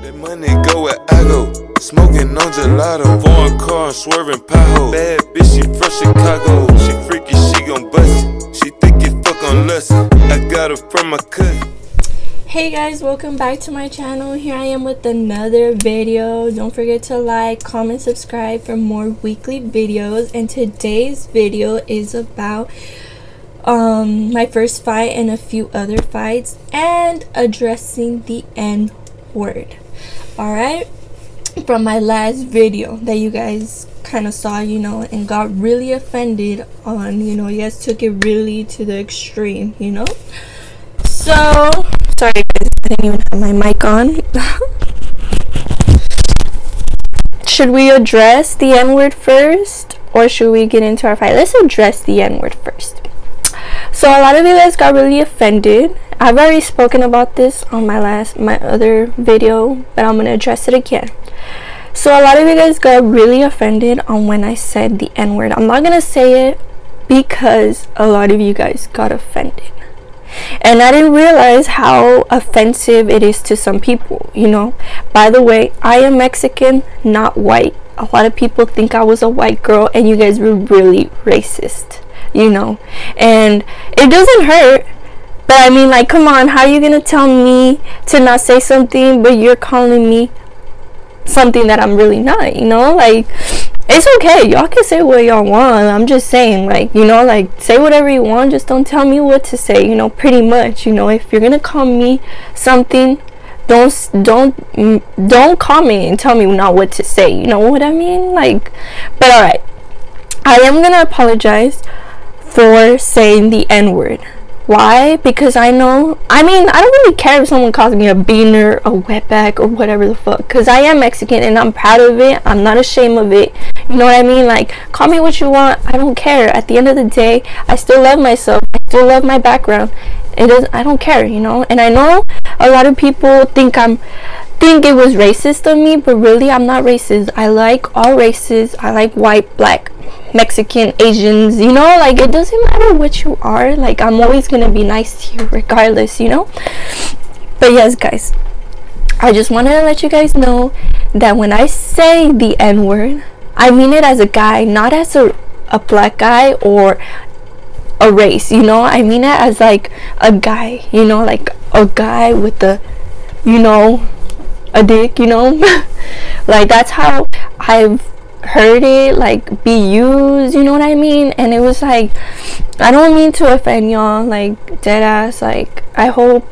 That money go where I go. Smoking on gelato. Foreign car and swerving pothole. Bad bitch, she from Chicago. She freaky, she gon' bust it. She think it fuck on lust. I got her from my cousin. Hey guys, welcome back to my channel. Here I am with another video. Don't forget to like, comment, subscribe for more weekly videos. And today's video is about my first fight and a few other fights and addressing the N word. Alright, from my last video that you guys kind of saw, and got really offended on, you guys took it really to the extreme, So, sorry guys, I didn't even have my mic on. Should we address the N-word first, or should we get into our fight? Let's address the N-word first. So a lot of you guys got really offended. I've already spoken about this on my other video, but I'm gonna address it again. So a lot of you guys got really offended on when I said the N-word. I'm not gonna say it because a lot of you guys got offended. And I didn't realize how offensive it is to some people, By the way, I am Mexican, not white. A lot of people think I was a white girl and you guys were really racist, And it doesn't hurt. But I mean, like, come on, how are you gonna tell me to not say something, but you're calling me something that I'm really not, Like, it's okay. Y'all can say what y'all want. I'm just saying, like, like, say whatever you want. Just don't tell me what to say, pretty much, If you're gonna call me something, don't call me and tell me not what to say, you know what I mean? Like, but alright. I am gonna apologize for saying the N-word. Why? Because I don't really care if someone calls me a beaner, a wetback, or whatever the fuck. Because I am Mexican and I'm proud of it. I'm not ashamed of it. You know what I mean? Like, call me what you want. I don't care. At the end of the day, I still love myself. I still love my background. I don't care, And I know a lot of people think it was racist of me, but really I'm not racist. I like all races. I like white, black, Mexican, Asians, like, it doesn't matter what you are. Like, I'm always gonna be nice to you regardless, But yes, guys, I just wanted to let you guys know that when I say the N-word, I mean it as a guy, not as a black guy or a race, I mean it as like a guy, like a guy with a dick, Like, that's how I've heard it, like, be used, you know what I mean? And it was like, I don't mean to offend y'all, like, dead ass. Like, I hope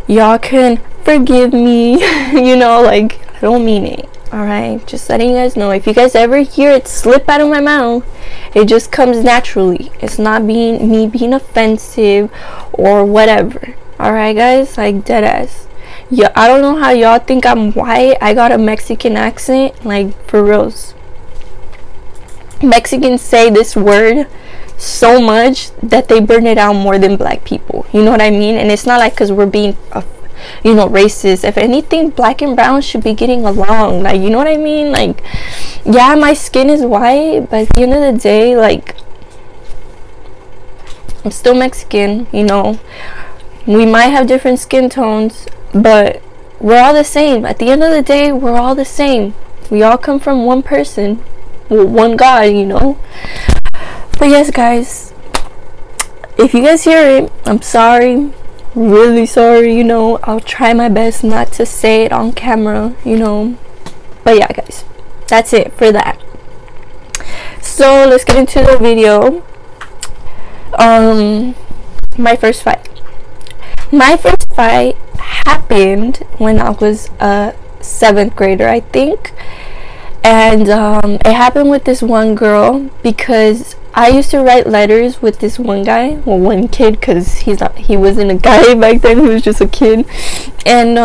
y'all can forgive me, like, I don't mean it. Alright, just letting you guys know. If you guys ever hear it slip out of my mouth, it just comes naturally. It's not me being offensive or whatever. Alright, guys, like, dead ass. Yeah, I don't know how y'all think I'm white. I got a Mexican accent, like, for reals. Mexicans say this word so much that they burn it out more than black people. You know what I mean? And it's not like because we're being racist. If anything, black and brown should be getting along, like, you know what I mean? Like, yeah, my skin is white, but at the end of the day, like, I'm still Mexican, We might have different skin tones, but we're all the same. At the end of the day, we're all the same. We all come from one person, one God, But yes, guys, if you guys hear it, I'm sorry, really sorry. I'll try my best not to say it on camera, But yeah, guys, that's it for that. So let's get into the video. My first fight happened when I was a 7th grader, I think. And it happened with this one girl because I used to write letters with this one guy, one kid, because he wasn't a guy back then, he was just a kid. And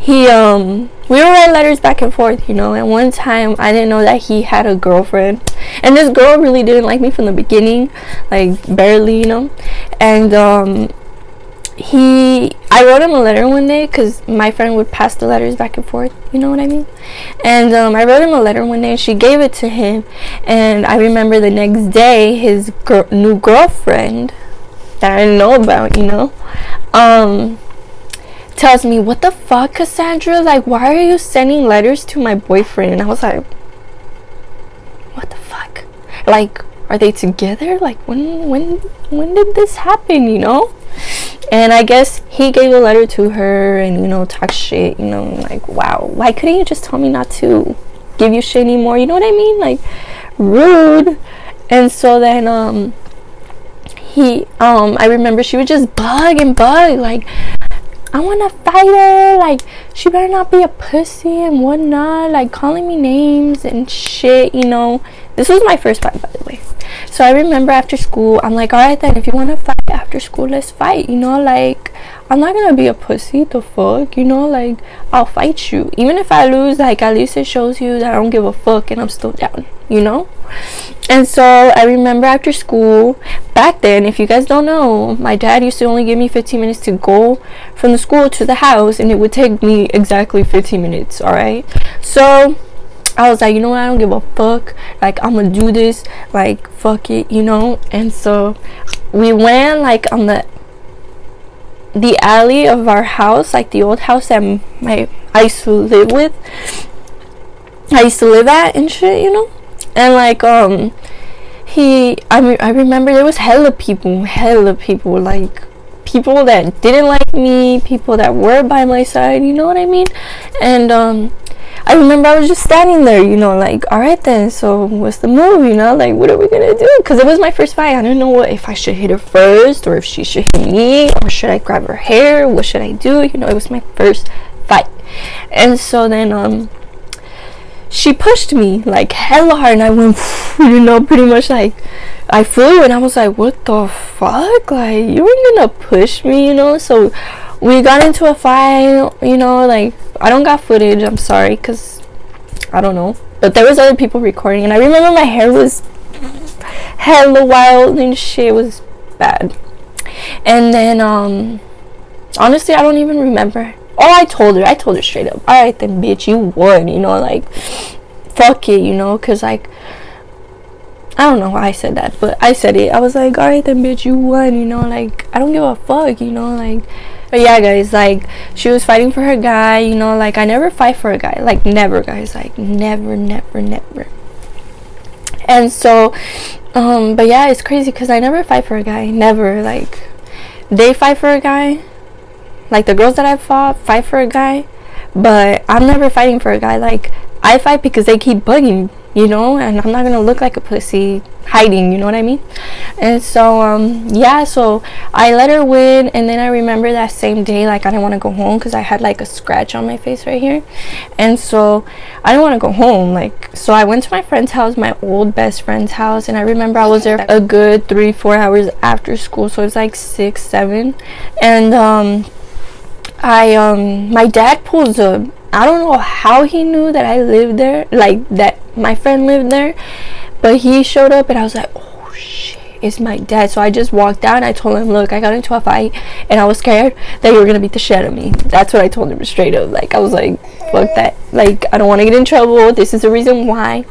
we would write letters back and forth, and one time I didn't know that he had a girlfriend, and this girl really didn't like me from the beginning, like, barely, And I wrote him a letter one day because my friend would pass the letters back and forth, you know what I mean? And I wrote him a letter one day and she gave it to him, and I remember the next day his new girlfriend that I didn't know about, tells me, what the fuck, Cassandra, like, why are you sending letters to my boyfriend? And I was like, what the fuck? Like, are they together? Like, when did this happen, you know? And I guess he gave a letter to her and, you know, talk shit, you know, like, wow, why couldn't you just tell me not to give you shit anymore? You know what I mean? Like, rude. And so then I remember she would just bug, like, I want to fight her, like, she better not be a pussy and whatnot, like, calling me names and shit, you know. This was my first fight, by the way. So I remember after school, I'm like, alright then, if you want to fight after school, let's fight, you know, like, I'm not gonna be a pussy, the fuck, you know, like, I'll fight you. Even if I lose, like, at least it shows you that I don't give a fuck and I'm still down, you know. And so I remember after school, back then, if you guys don't know, my dad used to only give me 15 minutes to go from the school to the house, and it would take me exactly 15 minutes, alright. So I was like, you know what, I don't give a fuck, like, I'm gonna do this, like, fuck it, you know. And so we went, like, on the alley of our house, like the old house that I used to live at and shit, you know. And like I remember there was hella people, like people that didn't like me, people that were by my side, you know what I mean. And I remember I was just standing there, you know, like, alright then, so what's the move, you know, like, what are we gonna do? Because it was my first fight. I didn't know if I should hit her first or if she should hit me, or should I grab her hair, what should I do, you know. It was my first fight. And so then she pushed me like hella hard, and I went, you know, pretty much like I flew, and I was like, what the fuck, like, you were gonna push me, you know. So we got into a fight, you know, like, I don't got footage, I'm sorry, because I don't know, but there was other people recording. And I remember my hair was hella wild and shit, it was bad. And then honestly, I don't even remember. Oh, I told her straight up, alright then, bitch, you won, you know, like, fuck it, you know, because, like, I don't know why I said that, but I said it. I was like, alright then, bitch, you won, you know, like, I don't give a fuck, you know, like. But yeah, guys, like, she was fighting for her guy, you know, like, I never fight for a guy, like, never, guys, like, never. And so but yeah, it's crazy because I never fight for a guy, never. Like, they fight for a guy, like, the girls that I fought fight for a guy, but I'm never fighting for a guy. Like, I fight because they keep bugging, you know, and I'm not gonna look like a pussy hiding, you know what I mean. And so yeah, so I let her win. And then I remember that same day, like, I didn't want to go home because I had like a scratch on my face right here, and so I didn't want to go home. Like, so I went to my friend's house, my old best friend's house, and I remember I was there a good 3-4 hours after school, so it's like 6-7. And my dad pulls up. I don't know how he knew that I lived there, like, that my friend lived there, but he showed up, and I was like, oh shit, it's my dad. So I just walked out and I told him, look, I got into a fight and I was scared that you were gonna beat the shit out of me. That's what I told him straight up. Like, I was like, fuck that, like, I don't want to get in trouble, this is the reason why.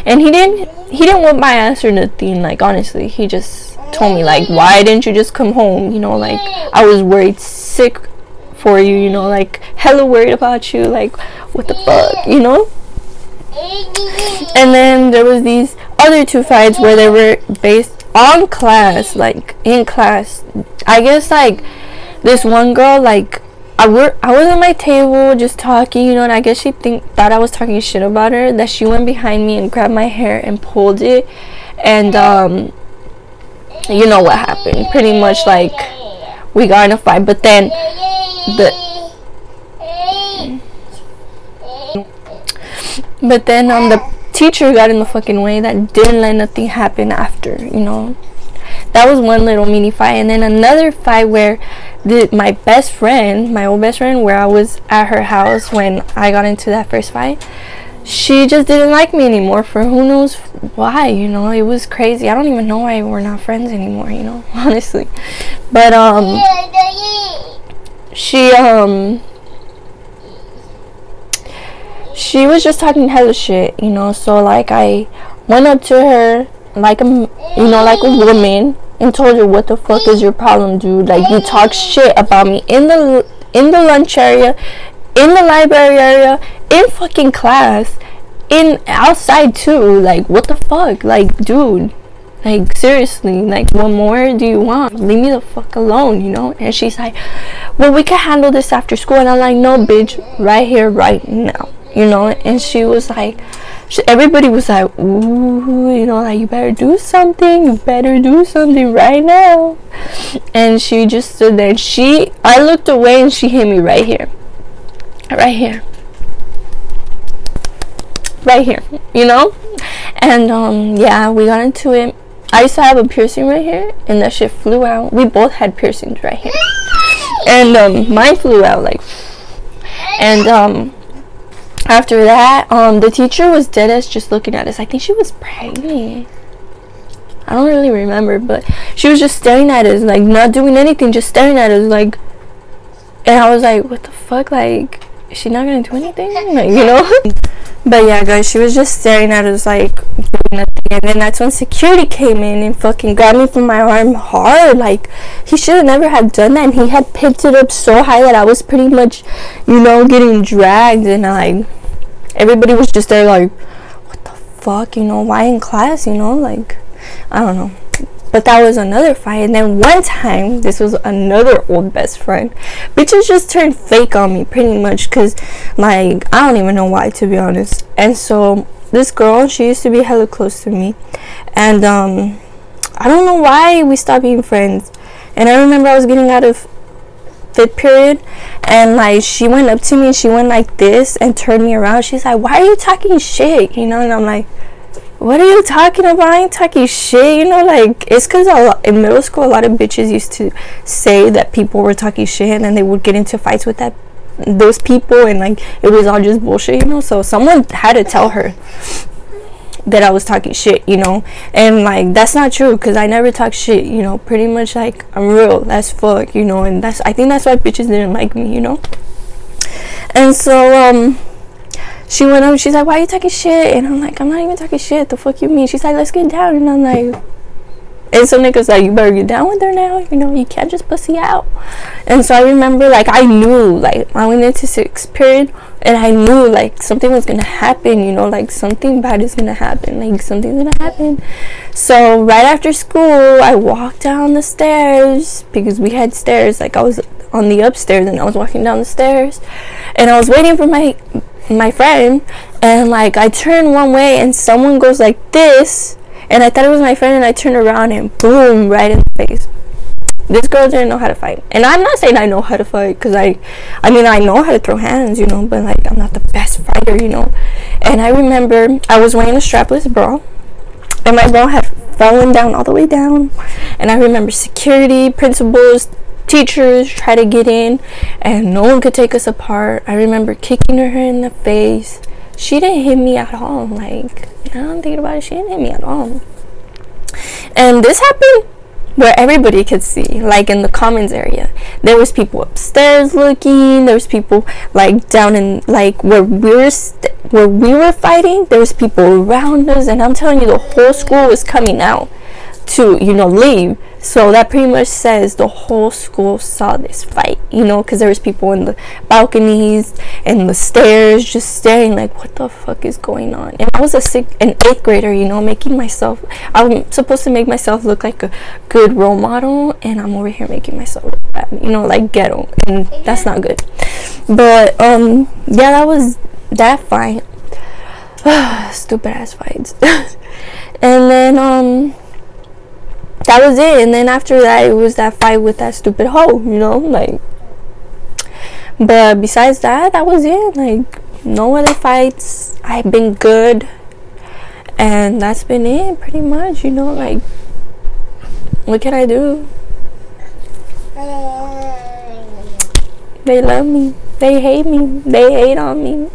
And he didn't want my ass or nothing, like, honestly. He just told me, like, why didn't you just come home, you know, like, I was worried sick for you, you know, like, hella worried about you, like, what the fuck, you know. And then there was these other 2 fights where they were based on class, like, in class. I guess, like, this one girl, like, I was at my table just talking, you know, and I guess she thought I was talking shit about her, that she went behind me and grabbed my hair and pulled it. And you know what happened, pretty much, like, we got in a fight. But then the teacher got in the fucking way, that didn't let nothing happen after, you know. That was one little mini fight. And then another fight where my old best friend, where I was at her house when I got into that first fight, she just didn't like me anymore for who knows why, you know. It was crazy. I don't even know why we're not friends anymore, you know, honestly. But she was just talking hella shit, you know. So, like, I went up to her like a, you know, like a woman, and told her, what the fuck is your problem, dude? Like, you talk shit about me in the in the lunch area, in the library area, in fucking class, in outside too. Like, what the fuck? Like, dude, like, seriously, like, what more do you want? Leave me the fuck alone, you know? And she's like, well, we can handle this after school. And I'm like, no, bitch, right here, right now, you know? And she was like, everybody was like, ooh, you know, like, you better do something, right now. And she just stood there, and I looked away, and she hit me right here, you know? And yeah, we got into it. I used to have a piercing right here, and that shit flew out. We both had piercings right here, and mine flew out, like. And after that, the teacher was dead ass just looking at us. I think she was pregnant. I don't really remember, but she was just staring at us, like, not doing anything, just staring at us, like. And I was like, what the fuck, like, is she not gonna do anything, like, you know? But yeah, guys, she was just staring at us, like, doing nothing. And then that's when security came in and fucking grabbed me from my arm hard. Like, he should have never have done that. And he had picked it up so high that I was pretty much, you know, getting dragged. And like, everybody was just there like, what the fuck, you know, why in class, you know? Like, I don't know. But that was another fight. And then one time, this was another old best friend. Bitches just turned fake on me pretty much, because, like, I don't even know why, to be honest. And so this girl, she used to be hella close to me, and I don't know why we stopped being friends. And I remember I was getting out of 5th period, and like, she went up to me and she went like this and turned me around. She's like, why are you talking shit, you know? And I'm like, what are you talking about? I ain't talking shit, you know? Like, it's because in middle school, a lot of bitches used to say that people were talking shit, and then they would get into fights with those people, and like, it was all just bullshit, you know? So someone had to tell her that I was talking shit, you know? And like, that's not true, because I never talk shit, you know? Pretty much, like, I'm real as fuck, you know? And I think that's why bitches didn't like me, you know? And so she went up, she's like, why are you talking shit? And I'm like, I'm not even talking shit, the fuck you mean? She's like, let's get down. And I'm like, and some niggas like, you better get down with her now, you know, you can't just pussy out. And so I remember, like, I knew, like, I went into 6th period, and I knew, like, something was gonna happen, you know, like, something bad is gonna happen, like, something's gonna happen. So right after school, I walked down the stairs, because we had stairs, like, I was on the upstairs, and I was walking down the stairs, and I was waiting for my friend, and like, I turned one way, and someone goes like this, and I thought it was my friend, and I turned around, and boom, right in the face. This girl didn't know how to fight. And I'm not saying I know how to fight, because I mean, I know how to throw hands, you know, but like, I'm not the best fighter, you know. And I remember I was wearing a strapless bra, and my bra had fallen down all the way down. And I remember security, principals, teachers try to get in, and no one could take us apart. I remember kicking her in the face. She didn't hit me at all. Like, now I'm thinking about it, she didn't hit me at all. And this happened where everybody could see, like, in the commons area. There was people upstairs looking, there was people like down in, like, where we were fighting, there was people around us, and I'm telling you, the whole school was coming out to, you know, leave. So that pretty much says the whole school saw this fight, you know, because there was people in the balconies and the stairs just staring like, what the fuck is going on? And I was an 8th grader, you know, I'm supposed to make myself look like a good role model, and I'm over here making myself look bad, you know, like ghetto, and that's not good. But yeah, that was that fight. Stupid ass fights. And then that was it. And then after that, it was that fight with that stupid hoe, you know, like. But besides that, that was it. Like, no other fights. I've been good, and that's been it, pretty much, you know. Like, what can I do? They love me, they hate me, they hate on me.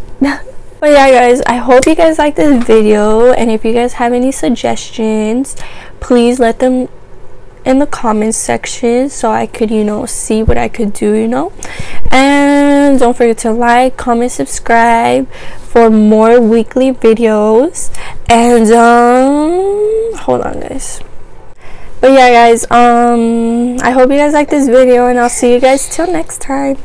But yeah, guys, I hope you guys like this video, and if you guys have any suggestions, please let them in the comments section so I could, you know, see what I could do, you know. And don't forget to like, comment, subscribe for more weekly videos. And hold on, guys. But yeah, guys, I hope you guys like this video, and I'll see you guys till next time.